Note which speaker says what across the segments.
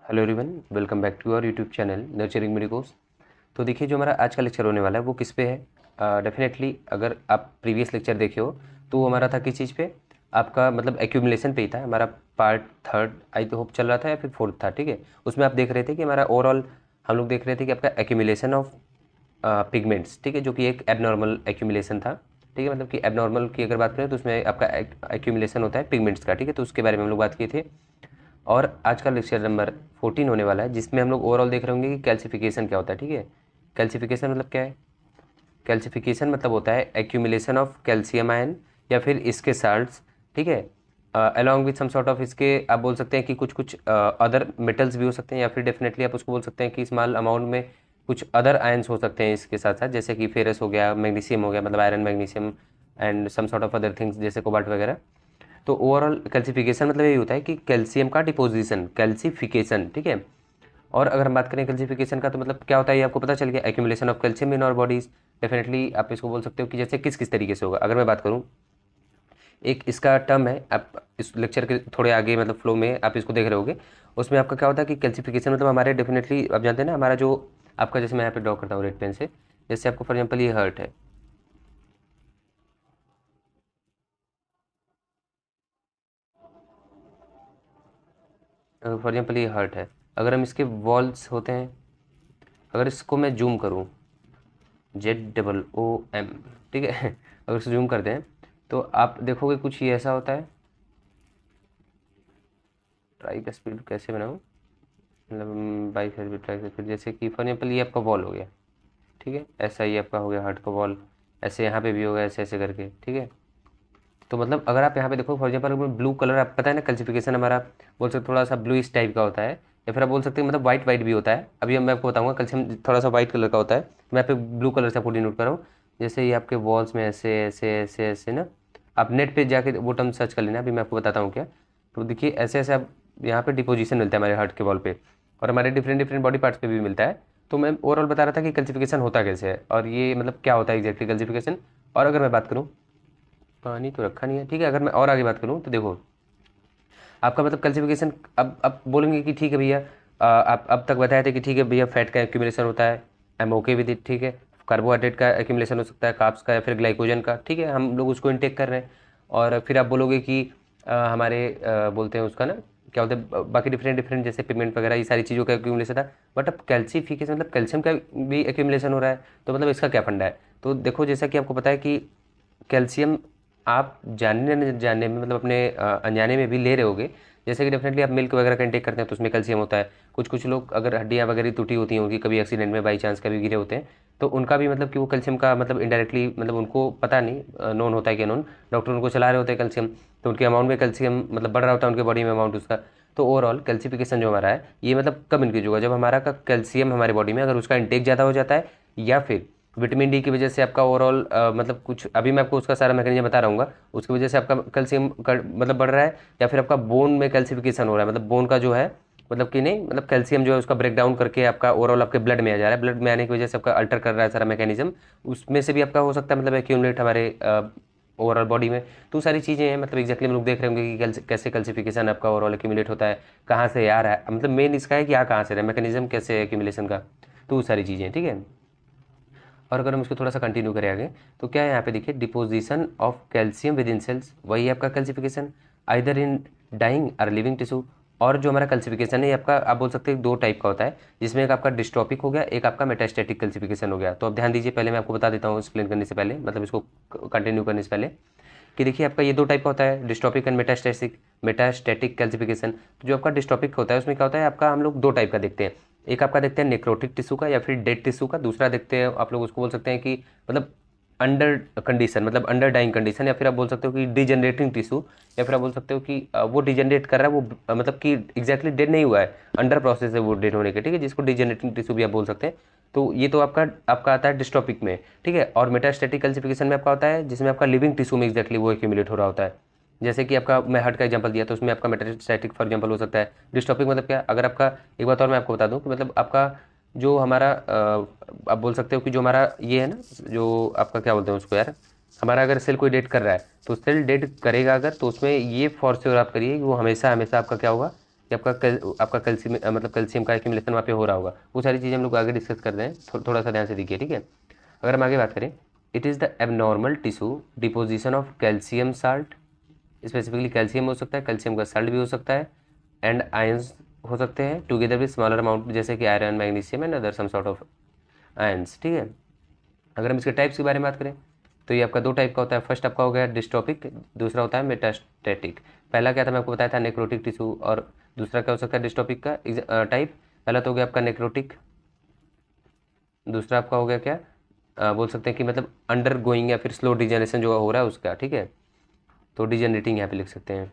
Speaker 1: Hello everyone, welcome back to our YouTube channel nurturing medicos. तो देखिए, जो हमारा आज का लेक्चर होने वाला है वो किस पे है। डेफिनेटली अगर आप प्रीवियस लेक्चर देखे हो तो वो हमारा था किस चीज़ पे, आपका मतलब एक्यूमुलेशन पे ही था। हमारा पार्ट थर्ड आई होप चल रहा था या फिर फोर्थ था, ठीक है। उसमें आप देख रहे थे कि हमारा ओवरऑल हम लोग देख रहे थे कि आपका एक्यूमुलेशन ऑफ पिगमेंट्स, ठीक है, जो कि एक एबनॉर्मल एक्यूमुलेशन था। ठीक है, मतलब कि एबनॉर्मल की अगर बात करें तो उसमें आपका एक्यूमुलेशन होता है पिगमेंट्स का, ठीक है। तो उसके बारे में हम लोग बात किए थे। और आज का लेक्चर नंबर 14 होने वाला है, जिसमें हम लोग ओवरऑल देख रहे होंगे कि कैल्सिफिकेशन क्या होता है, ठीक है। कैल्सिफिकेशन मतलब क्या है? कैल्सिफिकेशन मतलब होता है एक्यूमुलेशन ऑफ कैल्शियम आयन या फिर इसके साल्ट्स, ठीक है, along with some sort of इसके आप बोल सकते हैं कि कुछ कुछ अदर मेटल्स भी हो सकते हैं, या फिर डेफिनेटली आप उसको बोल सकते हैं कि स्मॉल अमाउंट में कुछ अदर आयन्स हो सकते हैं इसके साथ साथ, जैसे कि फेरस हो गया, मैग्नीशियम हो गया, मतलब iron magnesium and some sort of other things जैसे कोबाल्ट वगैरह। तो ओवरऑल कैल्सिफिकेशन मतलब यही होता है कि कैल्शियम का डिपोजिशन, कैल्सिफिकेशन, ठीक है। और अगर हम बात करें कैल्सिफिकेशन का तो मतलब क्या होता है, ये आपको पता चल गया, accumulation of calcium in our bodies. Definitely आप इसको बोल सकते हो कि जैसे किस किस तरीके से होगा। अगर मैं बात करूँ, एक इसका टर्म है, आप इस लेक्चर के थोड़े आगे मतलब फ्लो में आप इसको देख रहे होगे। उसमें आपका क्या होता है कि कैल्सिफिकेशन मतलब हमारे डेफिनेटली आप जानते हैं ना, हमारा जो आपका, जैसे मैं यहाँ पे ड्रॉ करता हूँ रेड पेन से, जैसे आपको फॉर एग्जाम्पल ये हर्ट है, फॉर एग्जाम्पल ये हर्ट है। अगर हम इसके वॉल्स होते हैं, अगर इसको मैं जूम करूँ, ZOOM, ठीक है, अगर इसे जूम करते हैं तो आप देखोगे कुछ ये ऐसा होता है। ट्राई का स्पीड कैसे बनाऊँ, मतलब बाई फिर भी ट्राई का स्पीड, जैसे कि फॉर एग्जाम्पल ये आपका वॉल हो गया, ठीक है, ऐसा ही आपका हो गया हार्ट का वॉल, ऐसे यहाँ पे भी होगा, ऐसे ऐसे करके, ठीक है। तो मतलब अगर आप यहाँ पे देखो फॉर एग्जाम्पल ब्लू कलर, आप पता है ना कैल्सिफिकेशन हमारा बोल सकते थोड़ा सा ब्लू इस टाइप का होता है, या फिर आप बोल सकते हैं मतलब वाइट वाइट भी होता है। अभी मैं आपको बताऊंगा, कैल्शियम थोड़ा सा वाइट कलर का होता है। मैं यहाँ पे ब्लू कलर से आपको डिनोट कर रहा हूँ। जैसे ये आपके वॉल्स में ऐसे ऐसे ऐसे ऐसे ना, आप नेट पे जाके वो टर्म सर्च कर लेना, अभी मैं आपको बताता हूँ क्या। तो देखिए ऐसे ऐसे आप यहाँ पे डिपोजिशन मिलता है हमारे हार्ट के वॉल पे, और हमारे डिफरेंट डिफरेंट बॉडी पार्ट्स पे भी मिलता है। तो मैं ओवरऑल बता रहा था कि कैल्सिफिकेशन होता कैसे है, और ये मतलब क्या होता है एग्जैक्टली कैल्सिफिकेशन। और अगर मैं बात करूँ, पानी तो रखा नहीं है, ठीक है, अगर मैं और आगे बात करूँ तो देखो आपका मतलब कैल्सिफिकेशन, अब बोलेंगे कि ठीक है भैया, आप अब तक बताए थे कि ठीक है भैया फैट का एक्यूमुलेशन होता है, I am okay with it, ठीक है। कार्बोहाइड्रेट का एक्यूमुलेशन हो सकता है, कार्ब्स का या फिर ग्लाइकोजन का, ठीक है, हम लोग उसको इनटेक कर रहे हैं। और फिर आप बोलोगे कि हमारे बोलते हैं उसका ना, क्या बोलते हैं, बाकी डिफरेंट डिफरेंट जैसे पिगमेंट वगैरह, ये सारी चीज़ों का एक्यूमुलेशन था। बट अब कैल्सिफिकेशन मतलब कैल्शियम का भी एक्यूमुलेशन हो रहा है, तो मतलब इसका क्या फंडा है। तो देखो, जैसा कि आपको पता है कि कैल्शियम आप जानने न जानने में मतलब अपने अनजाने में भी ले रहे होगे। जैसे कि डेफिनेटली आप मिल्क वगैरह का इंटेक करते हैं तो उसमें कैल्शियम होता है। कुछ कुछ लोग अगर हड्डियाँ वगैरह टूटी होती हैं उनकी, कभी एक्सीडेंट में बाई चांस कभी गिरे होते हैं, तो उनका भी मतलब कि वो कैल्शियम का मतलब इनडायरेक्टली मतलब उनको पता नहीं नॉन होता है कि नॉन, डॉक्टर उनको चला रहे होते हैं कैल्शियम, तो उनके अमाउंट में कैल्शियम मतलब बढ़ रहा होता है उनके बॉडी में अमाउंट उसका। तो ओवरऑल कैल्सिफिकेशन जो हमारा है ये मतलब कब इंक्रीज होगा, जब हमारा का कैल्शियम हमारे बॉडी में अगर उसका इंटेक ज़्यादा हो जाता है, या फिर विटामिन डी की वजह से आपका ओवरऑल मतलब कुछ, अभी मैं आपको उसका सारा मैकेनिज्म बता रहा हूँ, उसकी वजह से आपका कैल्शियम मतलब बढ़ रहा है, या फिर आपका बोन में कैल्सिफिकेशन हो रहा है, मतलब बोन का जो है मतलब कि नहीं, मतलब कैल्शियम जो है उसका ब्रेक डाउन करके आपका ओवरऑल आपके ब्लड में आ जा रहा है, ब्लड में आने की वजह से आपका अल्टर कर रहा है सारा मैकेनिज्म, उसमें से भी आपका हो सकता है मतलब एक्यूमुलेट हमारे ओवरऑल बॉडी में। तो सारी चीज़ें हैं, मतलब एग्जैक्टली हम लोग देख रहे होंगे कि कैसे कैल्सिफिकेशन आपका ओवरऑल एक्यूमुलेट होता है, कहाँ से आ रहा है, मतलब मेन इसका है कि आ कहाँ से रहा है, मैकेनिज्म कैसे है एक्यूमुलेशन का। तो वो सारी चीज़ें, ठीक है। और अगर हम इसको थोड़ा सा कंटिन्यू करें आगे, तो क्या है यहाँ पे देखिए, deposition of calcium within cells, वही है आपका कैल्सिफिकेशन, आइदर इन डाइंग और लिविंग टिश्यू। और जो हमारा कैल्सिफिकेशन है ये आपका आप बोल सकते हैं दो टाइप का होता है, जिसमें एक आपका डिस्ट्रॉपिक हो गया, एक आपका मेटास्टैटिक कैल्सिफिकेशन हो गया। तो अब ध्यान दीजिए, पहले मैं आपको बता देता हूँ एक्सप्लेन करने से पहले, मतलब इसको कंटिन्यू करने से पहले, कि देखिए आपका ये दो टाइप का होता है, डिस्ट्रॉपिक एंड मेटास्टैटिक। मेटास्टैटिक कैल्सिफिकेशन, तो जो आपका डिस्ट्रॉपिक होता है उसमें क्या होता है, आपका हम लोग दो टाइप का देखते हैं। एक आपका देखते हैं नेक्रोटिक टिश्यू का या फिर डेड टिश्यू का, दूसरा देखते हैं आप लोग उसको बोल सकते हैं कि मतलब अंडर कंडीशन, मतलब अंडर डाइंग कंडीशन, या फिर आप बोल सकते हो कि डिजनरेटिंग टिश्यू, या फिर आप बोल सकते हो कि वो डिजनरेट कर रहा है, वो मतलब कि एग्जैक्टली डेड नहीं हुआ है, अंडर प्रोसेस है वो डेड होने के, ठीक है, जिसको डिजनरेटिंग टिश्यू भी आप बोल सकते हैं। तो ये तो आपका आपका आता है डिस्ट्रॉपिक में, ठीक है। और मेटास्टैटिक कैल्सिफिकेशन में आपका होता है जिसमें आपका लिविंग टिश्यू में एग्जैक्टली वो एक्यूमुलेट हो रहा होता है। जैसे कि आपका मैं हार्ट का एग्जांपल दिया तो उसमें आपका मेटास्टैटिक फॉर एग्जांपल हो सकता है। डिस्टॉपिक मतलब क्या, अगर आपका एक बात और मैं आपको बता दूं कि मतलब आपका जो हमारा आप बोल सकते हो कि जो हमारा ये है ना, जो आपका क्या बोलते हैं उसको यार, हमारा अगर सेल कोई डेट कर रहा है तो सेल डेट करेगा अगर, तो उसमें ये फॉर श्योर आप करिए कि वो हमेशा हमेशा आपका क्या होगा, कि आपका कैल्शियम मतलब कैल्शियम का एक्यूमुलेशन वहाँ पे हो रहा होगा। वो सारी चीज़ें हम लोग आगे डिस्कस कर रहे हैं, थोड़ा सा ध्यान से देखिए, ठीक है। अगर हम आगे बात करें, it is the abnormal tissue deposition of calcium salt, specifically calcium हो सकता है, कैल्शियम का साल्ट भी हो सकता है, एंड आयंस हो सकते हैं टुगेदर विद स्मॉलर अमाउंट, जैसे कि iron, magnesium and other some sort of ions, ठीक है। अगर हम इसके टाइप्स के बारे में बात करें तो ये आपका दो टाइप का होता है। फर्स्ट आपका हो गया डिस्ट्रोफिक, दूसरा होता है मेटास्टैटिक। पहला क्या था मैं आपको बताया था, नेक्रोटिक टिश्यू, और दूसरा क्या हो सकता है डिस्ट्रोफिक का टाइप। पहला तो हो गया आपका नेक्रोटिक, दूसरा आपका हो गया क्या, बोल सकते हैं कि मतलब अंडर गोइंग या फिर स्लो डिजेनरेशन जो हो रहा है उसका, ठीक है। तो डिजेनरेटिंग यहाँ पे लिख सकते हैं।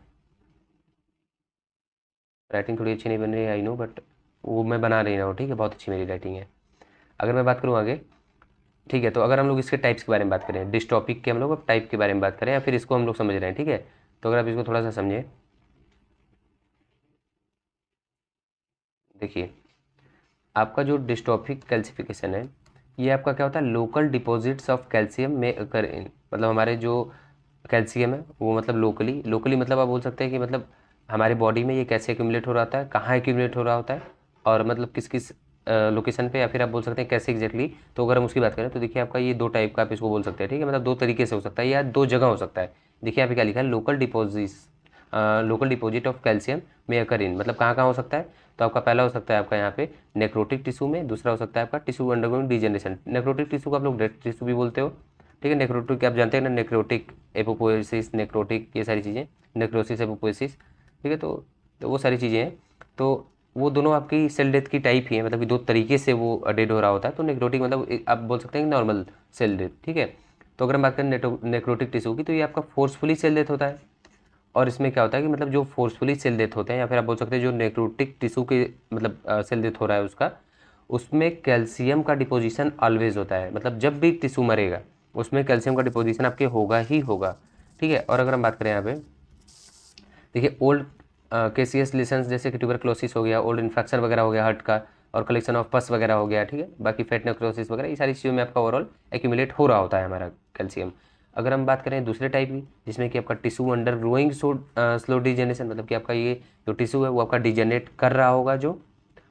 Speaker 1: राइटिंग थोड़ी अच्छी नहीं बन रही है आई नो, बट वो मैं बना रही हूँ, ठीक है, बहुत अच्छी मेरी राइटिंग है। अगर मैं बात करूँ आगे, ठीक है, तो अगर हम लोग इसके टाइप्स के बारे में बात करें, डिस्टॉपिक के हम लोग अब टाइप के बारे में बात करें, या फिर इसको हम लोग समझ रहे हैं, ठीक है। तो अगर आप इसको थोड़ा सा समझें, देखिए आपका जो डिस्टॉपिक कैल्सिफिकेशन है, ये आपका क्या होता है, लोकल डिपॉजिट्स ऑफ कैल्शियम में अकर इन, मतलब हमारे जो कैल्शियम है वो मतलब लोकली, लोकली मतलब आप बोल सकते हैं कि मतलब हमारे बॉडी में ये कैसे एक्यूमुलेट हो रहा होता है, कहाँ एक्यूमुलेट हो रहा होता है, और मतलब किस किस लोकेशन पे, या फिर आप बोल सकते हैं कैसे एग्जैक्टली। तो अगर हम उसकी बात करें तो देखिए आपका ये दो टाइप का आप इसको बोल सकते हैं, ठीक है, मतलब दो तरीके से हो सकता है या दो जगह हो सकता है। देखिए यहाँ पे क्या लिखा है, लोकल डिपॉजिट ऑफ कैल्शियम में अकर इन, मतलब कहाँ कहाँ हो सकता है। तो आपका पहला हो सकता है आपका यहाँ पे नेक्रोटिक टिश्यू में, दूसरा हो सकता है आपका tissue undergoing degeneration. Necrotic tissue को आप लोग डेड टिश्यू भी बोलते हो, ठीक है। नेक्रोटिक आप जानते हैं ना, नेक्रोटिक एपोपोइसिस, नेक्रोटिक, ये सारी चीज़ें, नेक्रोसिस एपोपोइसिस, ठीक है। तो वो सारी चीज़ें हैं। तो वो दोनों आपकी सेल डेथ की टाइप ही है, मतलब कि दो तरीके से वो डेड हो रहा होता है। तो नेक्रोटिक मतलब आप बोल सकते हैं नॉर्मल सेल डेथ, ठीक है। तो अगर हम बात करें नेक्रोटिक टिश्यू की, तो ये आपका फोर्सफुली सेल डेथ होता है। और इसमें क्या होता है कि मतलब जो फोर्सफुली सेल डेथ होते हैं, या फिर आप बोल सकते हैं जो नेक्रोटिक टिश्यू के मतलब सेल डेथ हो रहा है उसका, उसमें कैल्शियम का डिपोजिशन ऑलवेज होता है, मतलब जब भी टिश्यू मरेगा उसमें कैल्शियम का डिपोजिशन आपके होगा ही होगा, ठीक है। और अगर हम बात करें यहाँ पे, देखिए ओल्ड केसीएस लेशंस जैसे कि ट्यूबरक्लोसिस हो गया, ओल्ड इन्फेक्शन वगैरह हो गया हार्ट का, और कलेक्शन ऑफ पस वगैरह हो गया, ठीक है। बाकी फैट नेक्रोसिस वगैरह, ये सारी चीज़ों में आपका ओवरऑल एक्यूमुलेट हो रहा होता है हमारा कैल्शियम। अगर हम बात करें दूसरे टाइप की, जिसमें कि आपका tissue under growing slow degeneration, मतलब कि आपका ये जो टिश्यू है वो आपका डिजेनरेट कर रहा होगा, जो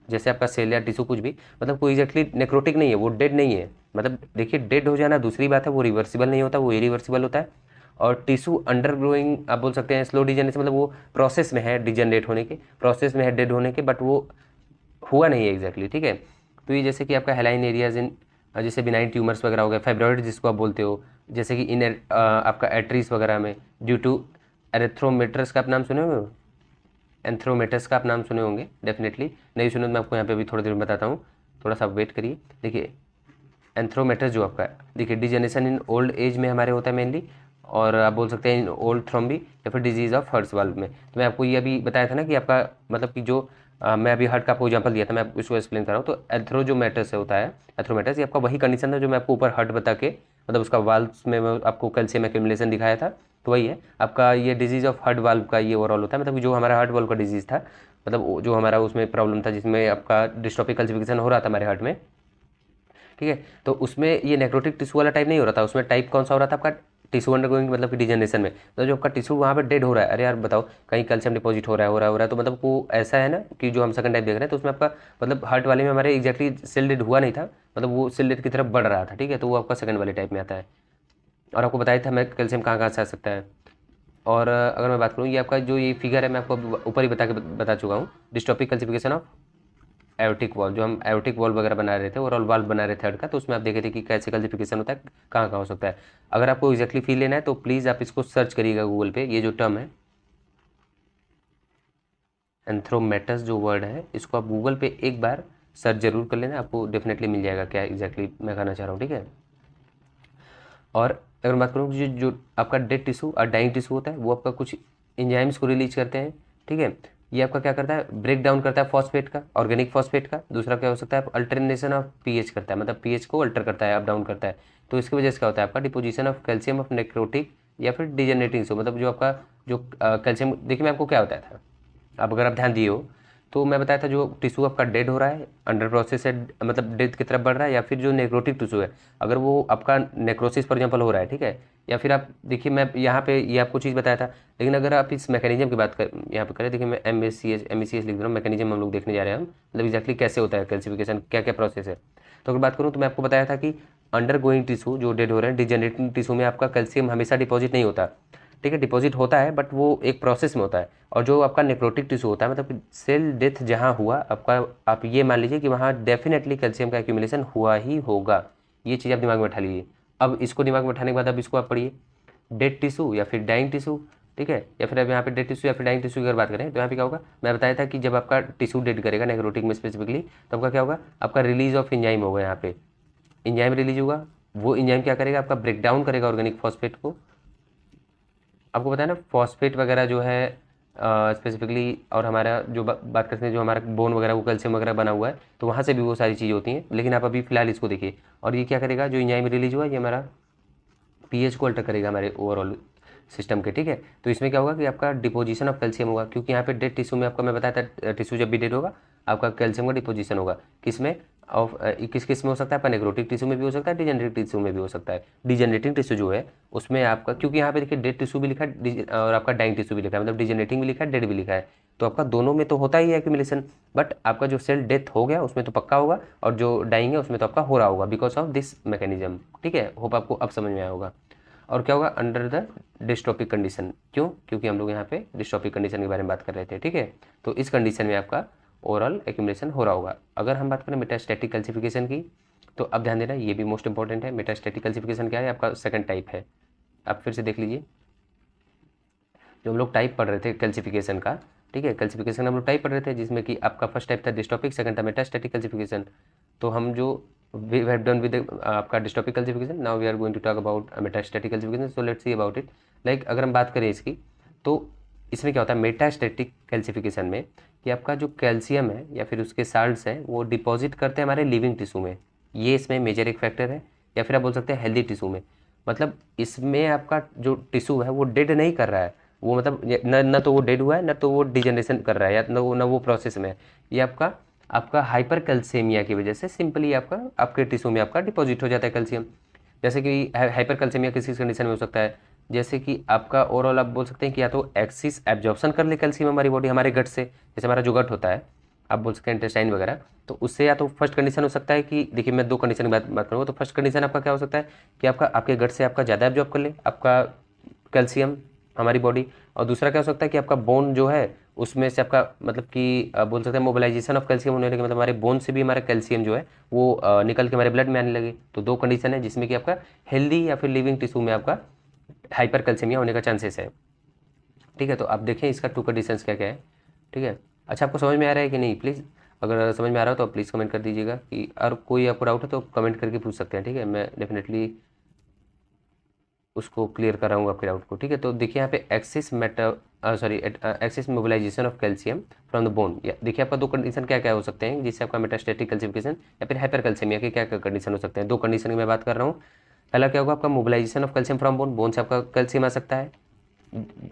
Speaker 1: जैसे आपका सेल या टिश्यू कुछ भी, मतलब कोई एग्जैक्टली नेक्रोटिक नहीं है, वो डेड नहीं है। मतलब देखिए डेड हो जाना दूसरी बात है, वो रिवर्सिबल नहीं होता, वो इरिवर्सिबल होता है। और टिश्यू अंडर ग्रोइंग आप बोल सकते हैं स्लो डिजेनरेशन, मतलब वो प्रोसेस में है डिजेनरेट होने के, प्रोसेस में है डेड होने के, बट वो हुआ नहीं है एग्जैक्टली, ठीक है। तो ये जैसे कि आपका हेलाइन एरियाज इन, जैसे बिनाइन ट्यूमर्स वगैरह हो गया, फाइब्रॉइड जिसको आप बोलते हो, जैसे कि इन आपका एट्रीज वगैरह में ड्यू टू एरेथ्रोमेट्रस का आप नाम सुने हो, एंथ्रोमेटस का आप नाम सुने होंगे डेफिनेटली, नहीं सुने तो मैं आपको यहाँ पे अभी थोड़ी देर में बताता हूँ, थोड़ा सा वेट करिए। देखिए एंथ्रोमेटस जो आपका है, देखिए डिजेनेशन इन ओल्ड एज में हमारे होता है मेनली, और आप बोल सकते हैं इन ओल्ड थ्रोम्बी, या फिर डिजीज ऑफ हर्ट्स वाल्व में। तो मैं आपको ये अभी बताया था ना कि आपका मतलब कि जो मैं अभी हार्ट का आपको एग्जाम्पल दिया था, मैं उसको एक्सप्लेन कर रहा हूँ। तो एंथ्रोजोमेटस से होता है, एंथ्रोमेटस ये आपका वही कंडीशन है जो मैं आपको ऊपर हार्ट बता के, मतलब उसका वाल्व्स में मैं आपको कैल्शियम एक्यूमुलेशन दिखाया था, तो वही है आपका ये डिजीज ऑफ हार्ट वाल्व का ये ओवरऑल होता है। मतलब कि जो हमारा हार्ट वाल्व का डिजीज था, मतलब जो हमारा उसमें प्रॉब्लम था जिसमें आपका डिस्ट्रोफिक कैल्सिफिकेशन हो रहा था हमारे हार्ट में, ठीक है। तो उसमें ये नेक्रोटिक टिश्यू वाला टाइप नहीं हो रहा था, उसमें टाइप कौन सा हो रहा था आपका, टिश्यू अंडरगोइंग मतलब कि डिजेनरेशन में। तो जो आपका टिश्यू वहाँ पे डेड हो रहा है, अरे यार बताओ कहीं कैल्शियम डिपॉजिट हो रहा है, तो मतलब वो ऐसा है ना कि जो हम सेकंड टाइप देख रहे हैं, तो उसमें आपका मतलब हार्ट वाले में हमारे एग्जैक्टली सेल डेड हुआ नहीं था, मतलब वो सेल डेड की तरफ बढ़ रहा था, ठीक है। तो वो आपका सेकंड वाले टाइप में आता है। और आपको बताया था मैं कैल्शियम कहाँ कहाँ से आ सकता है। और अगर मैं बात करूँ, ये आपका जो ये फिगर है मैं आपको ऊपर ही बता चुका हूँ, dystopic calcification of aortic wall, जो हम एयोटिक वॉल वगैरह बना रहे थे, ओवरऑल वाल्व बना रहे थे हार्ट का, तो उसमें आप देखे थे कि कैसे कैल्सिफिकेशन होता है, कहाँ कहाँ हो सकता है। अगर आपको एक्जैक्टली फील लेना है तो प्लीज़ आप इसको सर्च करिएगा गूगल पे, ये जो टर्म है एंथ्रोमेटस जो वर्ड है, इसको आप गूगल पे एक बार सर्च जरूर कर लेना, आपको डेफिनेटली मिल जाएगा क्या एग्जैक्टली मैं कहना चाह रहा हूँ, ठीक है। और अगर मैं बात करूँ जो आपका डेड टिश्यू और डाइंग टिश्यू होता है, वो आपका कुछ इंजाइम्स को रिलीज करते हैं, ठीक है। ये आपका क्या करता है, ब्रेक डाउन करता है फॉस्फेट का, ऑर्गेनिक फॉस्फेट का। दूसरा क्या हो सकता है, अल्टरनेशन ऑफ पीएच करता है, मतलब पीएच को अल्टर करता है, अप डाउन करता है। तो इसकी वजह से क्या होता है आपका deposition of calcium of necrotic या फिर डिजेनरेटिंग, मतलब जो आपका जो कैल्शियम, देखिए मैं आपको क्या बताया था, अब अगर आप ध्यान दिए हो तो मैं बताया था जो टिश्यू आपका डेड हो रहा है, अंडर प्रोसेस है, मतलब डेथ की तरफ बढ़ रहा है, या फिर जो नेक्रोटिक टिश्यू है अगर वो आपका नेक्रोसिस फॉर एग्जाम्पल हो रहा है, ठीक है, या फिर आप देखिए मैं यहाँ पे ये आपको चीज़ बताया था, लेकिन अगर आप इस मैकेनिज्म की बात कर यहाँ पे करें, देखिए मैं एम लिख रहा हूँ, मैकेनिज्म हम लोग देखने जा रहे हैं, हम मतलब एग्जैक्टली कैसे होता है कैल्सिफिकेशन, क्या क्या प्रोसेस है। तो अगर बात करूँ तो मैं आपको बताया था कि अंडर गोइंग टिश्यू जो डेड हो रहे हैं, डिजेनरेटिंग टिश्यू में आपका कैल्शियम हमेशा डिपॉजिट नहीं होता, ठीक है, डिपॉजिट होता है बट वो एक प्रोसेस में होता है। और जो आपका नेक्रोटिक टिश्यू होता है, मतलब सेल डेथ जहाँ हुआ आपका, आप ये मान लीजिए कि वहाँ डेफिनेटली कैल्शियम का एक्यूमुलेशन हुआ ही होगा। ये चीज़ आप दिमाग में उठा लीजिए। अब इसको दिमाग में उठाने के बाद अब इसको आप पढ़िए, डेड टिश्यू या फिर डाइंग टिश्यू, ठीक है, या फिर अब यहाँ पे डेड टिश्यू या फिर डाइंग टिश्यू की अगर बात करें तो यहाँ पे क्या होगा, मैं बताया था कि जब आपका टिश्यू डेड करेगा नेक्रोटिक में स्पेसिफिकली, तो आपका क्या होगा, आपका रिलीज ऑफ इंजाइम होगा, यहाँ पे इंजाइम रिलीज होगा। वो इंजाइम क्या करेगा, आपका ब्रेक डाउन करेगा ऑर्गेनिक फॉस्फेट को। आपको पता है ना फॉस्फेट वगैरह जो है स्पेसिफिकली, और हमारा जो बात करते हैं जो हमारा बोन वगैरह वो कैल्शियम वगैरह बना हुआ है, तो वहाँ से भी वो सारी चीज़ें होती हैं, लेकिन आप अभी फिलहाल इसको देखिए। और ये क्या करेगा, जो इंजाइम रिलीज हुआ ये हमारा पीएच को अल्टर करेगा हमारे ओवरऑल सिस्टम के, ठीक है। तो इसमें क्या होगा कि आपका डिपोजिशन ऑफ कैल्शियम होगा, क्योंकि यहाँ पे डेड टिश्यू में आपको मैं बताया था टिश्यू जब भी डेड होगा आपका कैल्शियम का डिपोजिशन होगा, किसमें ऑफ किस किस में हो सकता है, आपका नेक्रोटिक टिश्यू में भी हो सकता है, डिजेनरेटिव टिश्यू में भी हो सकता है। डिजेनरेटिंग टिश्यू जो है उसमें आपका, क्योंकि यहाँ पे देखिए डेड टिश्यू भी लिखा है और आपका डाइंग टिश्यू भी लिखा है, मतलब डिजेनरेटिंग भी लिखा है, डेड भी लिखा है, तो आपका दोनों में तो होता ही है एक्यूमुलेशन, बट आपका जो सेल डेथ हो गया उसमें तो पक्का होगा, और जो डाइंग है उसमें तो आपका हो रहा होगा बिकॉज ऑफ दिस मैकेनिज्म, ठीक है। होप आपको अब समझ में आया होगा। और क्या होगा, अंडर द डिस्ट्रोफिक कंडीशन, क्यों, क्योंकि हम लोग यहाँ पे डिस्ट्रोफिक कंडीशन के बारे में बात कर रहे थे, ठीक है। तो इस कंडीशन में आपका ओवरऑल एक्यूमुलेशन हो रहा होगा। अगर हम बात करें मेटास्टैटिक कैल्सिफिकेशन की, तो अब ध्यान देना ये भी मोस्ट इंपॉर्टेंट है। मेटास्टैटिक कैल्सिफिकेशन क्या है, आपका सेकंड टाइप है। आप फिर से देख लीजिए, जो हम लोग टाइप पढ़ रहे थे कैल्सिफिकेशन का, ठीक है, कैल्सिफिकेशन हम लोग टाइप पढ़ रहे थे, जिसमें कि आपका फर्स्ट टाइप था डिस्ट्रोफिक, सेकंड था मेटास्टैटिक कैल्सिफिकेशन। तो हम जो we have done with आपका dystrophic calcification, now we are going to talk about metastatic calcification, so let's see about it. Like अगर हम बात करें इसकी, तो इसमें क्या होता है मेटास्टैटिक कैल्सिफिकेशन में, कि आपका जो कैल्शियम है या फिर उसके साल्ट्स हैं वो डिपॉजिट करते हैं हमारे लिविंग टिश्यू में, ये इसमें मेजर एक फैक्टर है। या फिर आप बोल सकते हैं हेल्दी टिश्यू में, मतलब इसमें आपका जो टिश्यू है वो डेड नहीं कर रहा है, वो मतलब न तो वो डेड हुआ है, न तो वो डिजनरेशन कर रहा है, या न वो प्रोसेस में है। ये आपका आपका हाइपर कैल्सियमिया की वजह से सिंपली आपका आपके टिश्यू में आपका डिपॉजिट हो जाता है कैल्शियम। जैसे कि हाइपर कैल्सियमिया किस किस कंडीशन में हो सकता है, जैसे कि आपका ओवरऑल आप बोल सकते हैं कि या तो एक्सिस एब्जॉर्प्शन कर ले कैल्शियम हमारी बॉडी, हमारे गट से, जैसे हमारा जो गट होता है आप बोल सकते हैं इंटेस्टाइन वगैरह, तो उससे या तो फर्स्ट कंडीशन हो सकता है कि देखिए मैं दो कंडीशन की बात करूँगा, तो फर्स्ट कंडीशन आपका क्या हो सकता है कि आपका आपके गट से आपका ज़्यादा एब्जॉर्ब कर ले आपका कैल्शियम हमारी बॉडी। और दूसरा क्या हो सकता है कि आपका बोन जो है उसमें से आपका मतलब कि बोल सकते हैं मोबिलाइजेशन ऑफ कैल्शियम होने लगे, मतलब हमारे बोन से भी हमारा कैल्शियम जो है वो निकल के हमारे ब्लड में आने लगे। तो दो कंडीशन है जिसमें कि आपका हेल्दी या फिर लिविंग टिश्यू में आपका हाइपर कैल्शियमिया होने का चांसेस है, ठीक है। तो आप देखें इसका टू कंडीशंस क्या क्या है, ठीक है। अच्छा आपको समझ में आ रहा है कि नहीं, प्लीज़ अगर समझ में आ रहा हो तो प्लीज़ कमेंट कर दीजिएगा, कि और कोई आपको डाउट है तो कमेंट करके पूछ सकते हैं, ठीक है, मैं डेफिनेटली उसको क्लियर कराऊंगा आपके डाउट को, ठीक है। तो देखिए यहाँ पे axis axis mobilization of calcium from the bone, देखिए आपका दो कंडीशन क्या क्या हो सकते हैं जिससे आपका मेटास्टैटिक कैल्सिफिकेशन या फिर हाइपर कैल्सियमिया के क्या क्या कंडीशन हो सकते हैं। दो कंडीशन की मैं बात कर रहा हूँ। पहला क्या होगा, आपका mobilization of calcium from bone, bone से आपका कैल्शियम आ सकता है,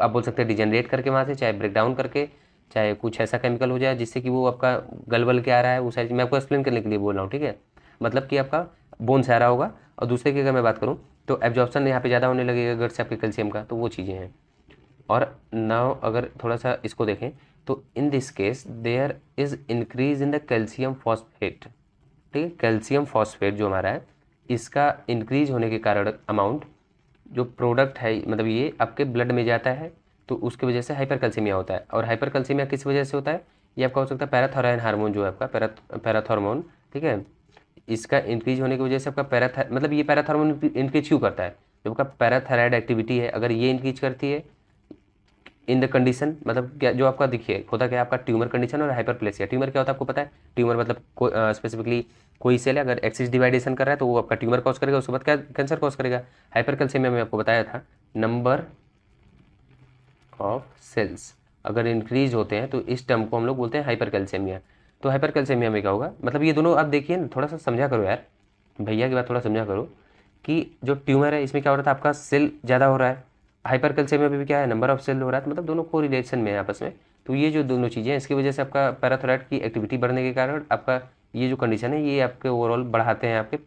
Speaker 1: आप बोल सकते हैं डिजेनरेट करके वहाँ से, चाहे ब्रेक डाउन करके, चाहे कुछ ऐसा केमिकल हो जाए जिससे कि वो आपका गल बल के आ रहा है, वो सारी मैं आपको एक्सप्लेन करने के लिए बोल रहा हूँ, ठीक है। मतलब कि आपका बोन से आ रहा होगा। और दूसरे की अगर मैं बात करूँ तो एब्जॉर्प्शन यहाँ पे ज़्यादा होने लगेगा गट से आपके कैल्शियम का, तो वो चीज़ें हैं। और नाउ अगर थोड़ा सा इसको देखें तो in this case there is increase in the calcium phosphate, ठीक है, कैल्शियम फॉस्फेट जो हमारा है इसका इंक्रीज होने के कारण अमाउंट जो प्रोडक्ट है मतलब ये आपके ब्लड में जाता है, तो उसकी वजह से हाइपर कैल्सिमिया होता है। और हाइपर कैल्सिमिया किस वजह से होता है, ये आपका हो सकता है पैराथायरॉयड हार्मोन जो है आपका पैराथॉर्मोन, ठीक है, इसका इंक्रीज होने की वजह से आपका मतलब ये पैराथॉर्मोन इंक्रीज क्यों करता है, जो आपका पैराथायरॉयड एक्टिविटी है अगर ये इंक्रीज करती है इन द कंडीशन, मतलब क्या जो आपका देखिए होता क्या है, आपका ट्यूमर कंडीशन और हाइपरप्लेसिया। ट्यूमर क्या होता है आपको पता है, ट्यूमर मतलब स्पेसिफिकली कोई सेल है अगर एक्सिस डिवाइडेशन कर रहा है तो वो आपका ट्यूमर कॉज करेगा, उसके बाद क्या कैंसर कॉज करेगा। हाइपर कैल्सियमिया में आपको बताया था नंबर ऑफ सेल्स अगर इंक्रीज होते हैं तो इस टर्म को हम लोग बोलते हैं हाइपर कैल्सियमिया। तो हाइपर कैल्सियमिया में क्या होगा, मतलब ये दोनों आप देखिए ना, थोड़ा सा समझा करो यार, भैया की बात थोड़ा समझा करो कि जो ट्यूमर है इसमें क्या हो रहा था, आपका सेल ज़्यादा हो रहा है, हाइपर कैल्शियम में भी क्या है, नंबर ऑफ सेल हो रहा है, तो मतलब दोनों को रिलेशन में है आपस में। तो ये जो दोनों चीज़ें हैं, इसकी वजह से आपका पैराथायराइड की एक्टिविटी बढ़ने के कारण आपका ये जो कंडीशन है ये आपके ओवरऑल बढ़ाते हैं आपके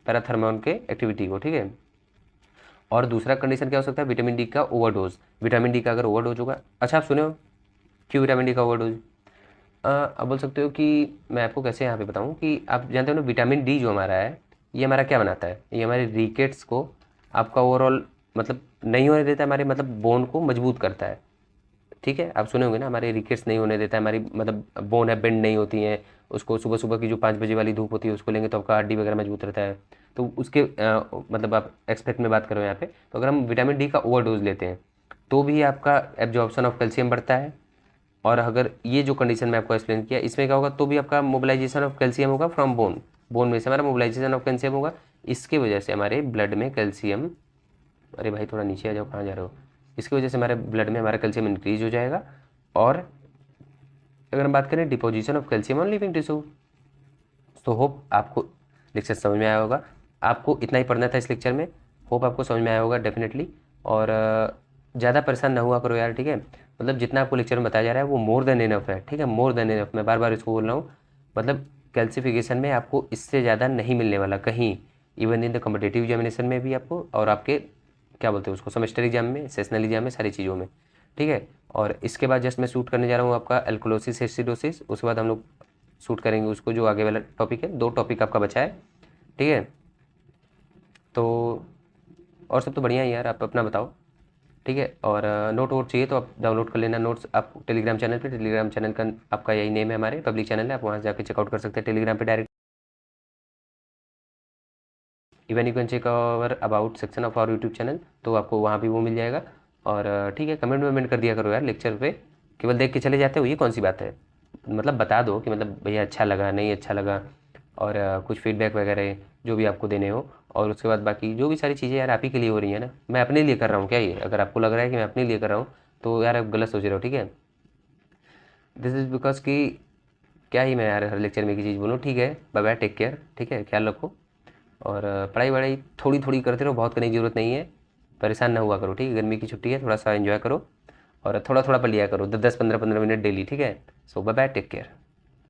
Speaker 1: पैराथर्मोन के एक्टिविटी को, ठीक है। और दूसरा कंडीशन क्या हो सकता है, विटामिन डी का ओवरडोज। विटामिन डी का अगर ओवरडोज होगा, अच्छा आप सुने हो क्यों विटामिन डी का ओवरडोज? अब बोल सकते हो कि मैं आपको कैसे यहाँ पे बताऊँ कि आप जानते हो ना विटामिन डी जो हमारा है ये हमारा क्या बनाता है, ये हमारे रिकेट्स को आपका ओवरऑल मतलब नहीं होने देता है, हमारे मतलब बोन को मजबूत करता है, ठीक है। आप सुने होंगे ना हमारे रिकेट्स नहीं होने देता है, हमारी मतलब बोन है बेंड नहीं होती हैं, उसको सुबह सुबह की जो 5 बजे वाली धूप होती है उसको लेंगे तो आपका हड्डी वगैरह मजबूत रहता है। तो उसके मतलब आप एक्सपेक्ट में बात करो यहाँ पे, तो अगर हम विटामिन डी का ओवरडोज लेते हैं तो भी आपका एब्जॉर्प्शन ऑफ कैल्शियम बढ़ता है। और अगर ये जो कंडीशन मैं आपको एक्सप्लेन किया इसमें क्या होगा, तो भी आपका मोबिलाइजेशन ऑफ कैल्शियम होगा फ्रॉम बोन, बोन में से हमारा मोबिलाइजेशन ऑफ कैल्शियम होगा। इसके वजह से हमारे ब्लड में कैल्शियम, अरे भाई थोड़ा नीचे आ जाओ, कहाँ जा रहे हो, इसकी वजह से हमारे ब्लड में हमारा कैल्शियम इंक्रीज हो जाएगा। और अगर हम बात करें deposition of calcium on living tissue, तो होप आपको लेक्चर समझ में आया होगा। आपको इतना ही पढ़ना था इस लेक्चर में, होप आपको समझ में आया होगा डेफिनेटली। और ज़्यादा परेशान ना हुआ करो यार, ठीक है। मतलब जितना आपको लेक्चर में बताया जा रहा है वो मोर देन इनफ है, ठीक है, मोर देन इनफ। मैं बार बार इसको बोल रहा हूँ, मतलब कैल्सिफिकेशन में आपको इससे ज़्यादा नहीं मिलने वाला कहीं, even in the competitive examination में भी आपको, और आपके क्या बोलते हैं उसको सेमेस्टर एग्जाम में, सेशनल एग्जाम में, सारी चीज़ों में, ठीक है। और इसके बाद जस्ट मैं शूट करने जा रहा हूँ आपका एल्कोलोसिस एसिडोसिस, उसके बाद हम लोग शूट करेंगे उसको जो आगे वाला टॉपिक है। 2 टॉपिक आपका बचा है, ठीक है। तो और सब तो बढ़िया है यार, आप अपना बताओ, ठीक है। और नोट वोट चाहिए तो आप डाउनलोड कर लेना नोट्स, आप टेलीग्राम चैनल पे, टेलीग्राम चैनल का आपका यही नेम है, हमारे पब्लिक चैनल है, आप वहाँ जाके चेकआउट कर सकते हैं टेलीग्राम पे direct. Even you can check our about section of our YouTube channel, तो आपको वहाँ भी वो मिल जाएगा। और ठीक है, कमेंट वमेंट कर दिया करो यार लेक्चर पे, केवल देख के चले जाते हो ये कौन सी बात है, मतलब बता दो कि मतलब भैया अच्छा लगा नहीं अच्छा लगा, और कुछ फीडबैक वगैरह जो भी आपको देने हो। और उसके बाद बाकी जो भी सारी चीज़ें यार आप ही के लिए हो रही है ना, मैं अपने लिए कर रहा हूँ क्या ये, अगर आपको लग रहा है कि मैं अपने लिए कर रहा हूँ तो यार आप गलत सोच रहे हो, ठीक है। दिस इज़ बिकॉज कि क्या ही मैं यार हर लेक्चर में एक चीज़ बोलूँ, ठीक है। बाय बाय, टेक केयर, ठीक है, ख्याल रखो। और पढ़ाई वढ़ाई थोड़ी थोड़ी करते रहो, बहुत करने की ज़रूरत नहीं है, परेशान ना हुआ करो, ठीक है। गर्मी की छुट्टी है, थोड़ा सा एंजॉय करो और थोड़ा थोड़ा पढ़ लिया करो, 10 10 15 15 मिनट डेली, ठीक है। सो बाय बाय, टेक केयर।